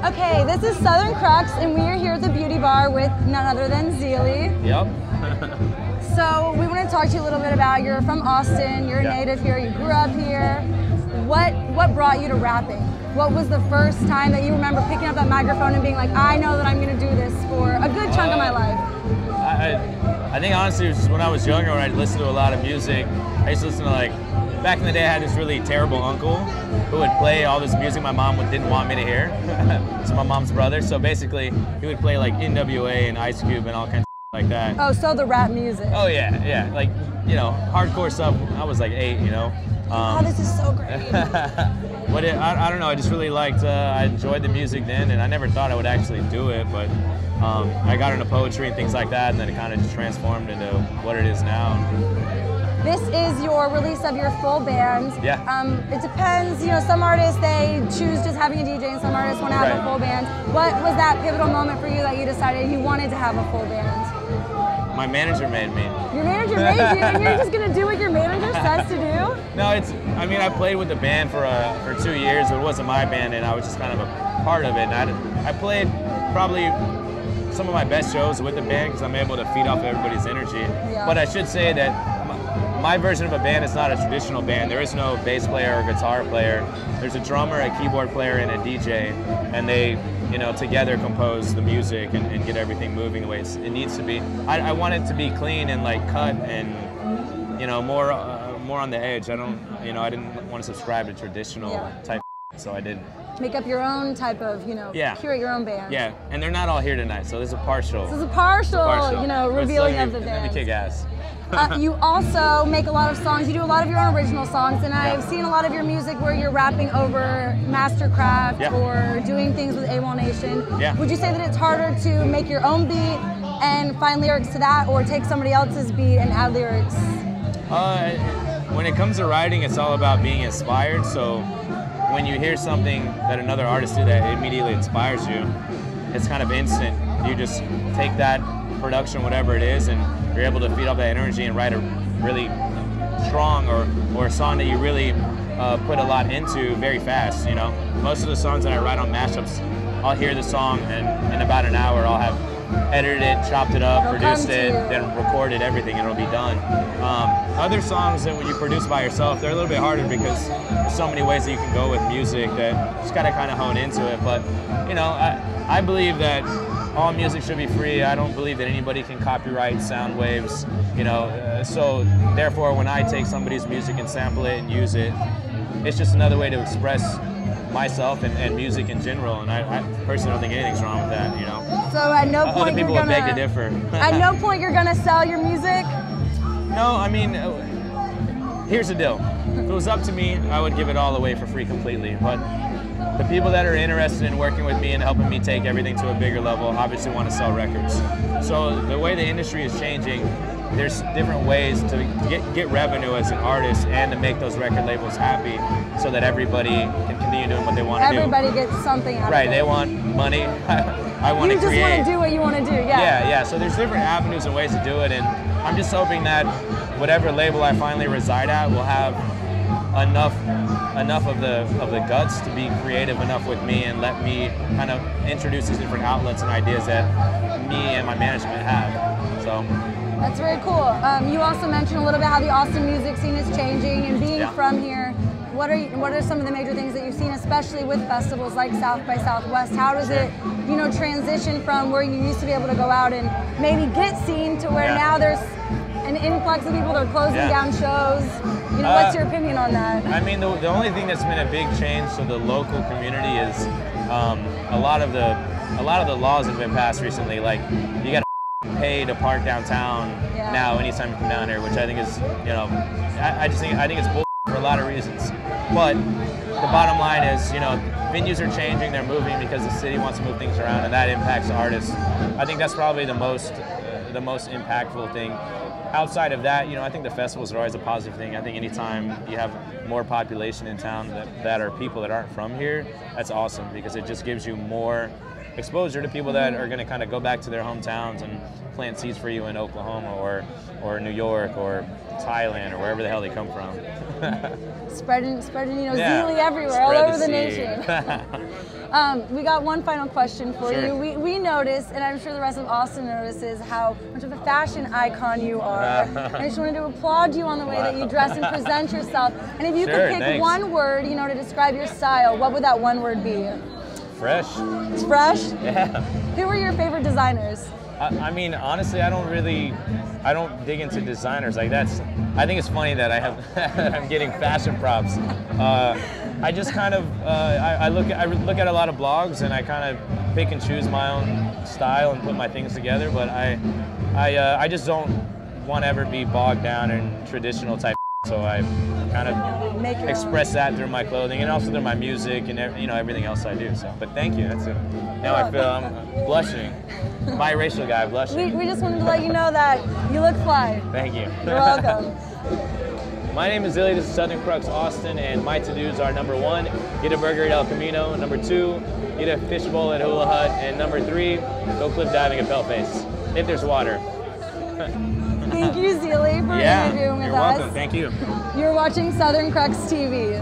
Okay, this is Southern Crux, and we are here at the beauty bar with none other than Zeale. Yep. So we want to talk to you a little bit about, you're from Austin, you're a native here, you grew up here. What brought you to rapping? What was the first time that you remember picking up that microphone and being like, I know that I'm going to do this for a good chunk of my life? I think honestly it was just when I was younger, when I listened to a lot of music. I used to listen to, like, back in the day I had this really terrible uncle who would play all this music my mom didn't want me to hear. It's my mom's brother, so basically he would play like NWA and Ice Cube and all kinds of like that. Oh, so the rap music. Oh yeah, like, you know, hardcore stuff. I was like 8, you know. Oh, this is so great. But I don't know, I just really liked, I enjoyed the music then, and I never thought I would actually do it, but I got into poetry and things like that, and then it kind of just transformed into what it is now. This is your release of your full band. Yeah. It depends, you know, some artists, they choose just having a DJ, and some artists want to have a full band. What was that pivotal moment for you that you decided you wanted to have a full band? My manager made me. Your manager made you, and you're just going to do what your manager says to do? No, I mean, I played with the band for 2 years, but it wasn't my band, and I was just kind of a part of it. And I played probably some of my best shows with the band because I'm able to feed off everybody's energy. Yeah. But I should say that my version of a band is not a traditional band. There is no bass player or guitar player. There's a drummer, a keyboard player, and a DJ, and they, you know, together compose the music and get everything moving the way it needs to be. I want it to be clean and like cut and, you know, more on the edge. I didn't want to subscribe to traditional type, so I did. Make up your own type of, you know, curate your own band. Yeah, and they're not all here tonight, so this is a partial. This is a partial, you know, revealing of the band. Let me kick ass. You also make a lot of songs. You do a lot of your own original songs, and I've seen a lot of your music where you're rapping over Mastercraft or doing things with AWOL Nation. Yeah. Would you say that it's harder to make your own beat and find lyrics to that, or take somebody else's beat and add lyrics? When it comes to writing, it's all about being inspired. So when you hear something that another artist did that immediately inspires you, it's kind of instant. You just take that production, whatever it is, and you're able to feed off that energy and write a really strong or a song that you really put a lot into very fast, you know. Most of the songs that I write on mashups, I'll hear the song and in about an hour I'll have edited it, chopped it up, produced it, then recorded everything, and it'll be done. Other songs that when you produce by yourself, they're a little bit harder because there's so many ways that you can go with music that you just gotta kind of hone into it. But, you know, I believe that all music should be free. I don't believe that anybody can copyright sound waves, you know, so therefore when I take somebody's music and sample it and use it, it's just another way to express myself and music in general, and I personally don't think anything's wrong with that, you know. So at no point other people would beg to differ. At no point you're gonna sell your music? No, I mean, here's the deal. If it was up to me, I would give it all away for free completely, but the people that are interested in working with me and helping me take everything to a bigger level obviously want to sell records. So the way the industry is changing, there's different ways to get revenue as an artist and to make those record labels happy so that everybody can continue doing what they want to do. Everybody gets something out of it. Right, they want money. I want to create. You just want to do what you want to do, Yeah, so there's different avenues and ways to do it, and I'm just hoping that whatever label I finally reside at will have enough of the guts to be creative enough with me and let me kind of introduce these different outlets and ideas that me and my management have. So that's very cool. You also mentioned a little bit how the Austin music scene is changing, and being from here, what are some of the major things that you've seen, especially with festivals like South by Southwest? How does it, you know, transition from where you used to be able to go out and maybe get seen to where now there's an influx of people that are closing down shows? You know, what's your opinion on that? I mean, the only thing that's been a big change to the local community is a lot of the laws that have been passed recently. Like, you got to pay to park downtown now anytime you come down here, which I think is, you know, I think it's bull for a lot of reasons. But the bottom line is, you know, venues are changing, they're moving because the city wants to move things around, and that impacts artists. I think that's probably the most impactful thing. Outside of that, you know, I think the festivals are always a positive thing. I think anytime you have more population in town that are people that aren't from here, that's awesome because it just gives you more exposure to people that are going to kind of go back to their hometowns and plant seeds for you in Oklahoma or New York or Thailand or wherever the hell they come from. spreading, you know, Zeale everywhere, all over the nation. We got one final question for you. We noticed, and I'm sure the rest of Austin notices, how much of a fashion icon you are. I just wanted to applaud you on the way that you dress and present yourself. And if you could pick one word, you know, to describe your style, what would that one word be? Fresh. It's fresh? Yeah. Who are your favorite designers? I mean, honestly, I don't dig into designers like that's. I think it's funny that I'm getting fashion props. I just kind of I look at a lot of blogs and I kind of pick and choose my own style and put my things together. But I just don't want to ever be bogged down in traditional type. So I kind of express that through my clothing and also through my music and everything else I do. So, but thank you. That's it. Now I feel I'm blushing. Biracial guy blushing. We just wanted to let you know that you look fly. Thank you. You're welcome. My name is Zeale. This is Southern Crux Austin, and my to-dos are: number 1, get a burger at El Camino; number 2, get a fishbowl at Hula Hut; and number 3, go cliff diving at Paleface, if there's water. Thank you, Zeale, for interviewing with us. You're welcome. Thank you. You're watching Southern Crux TV.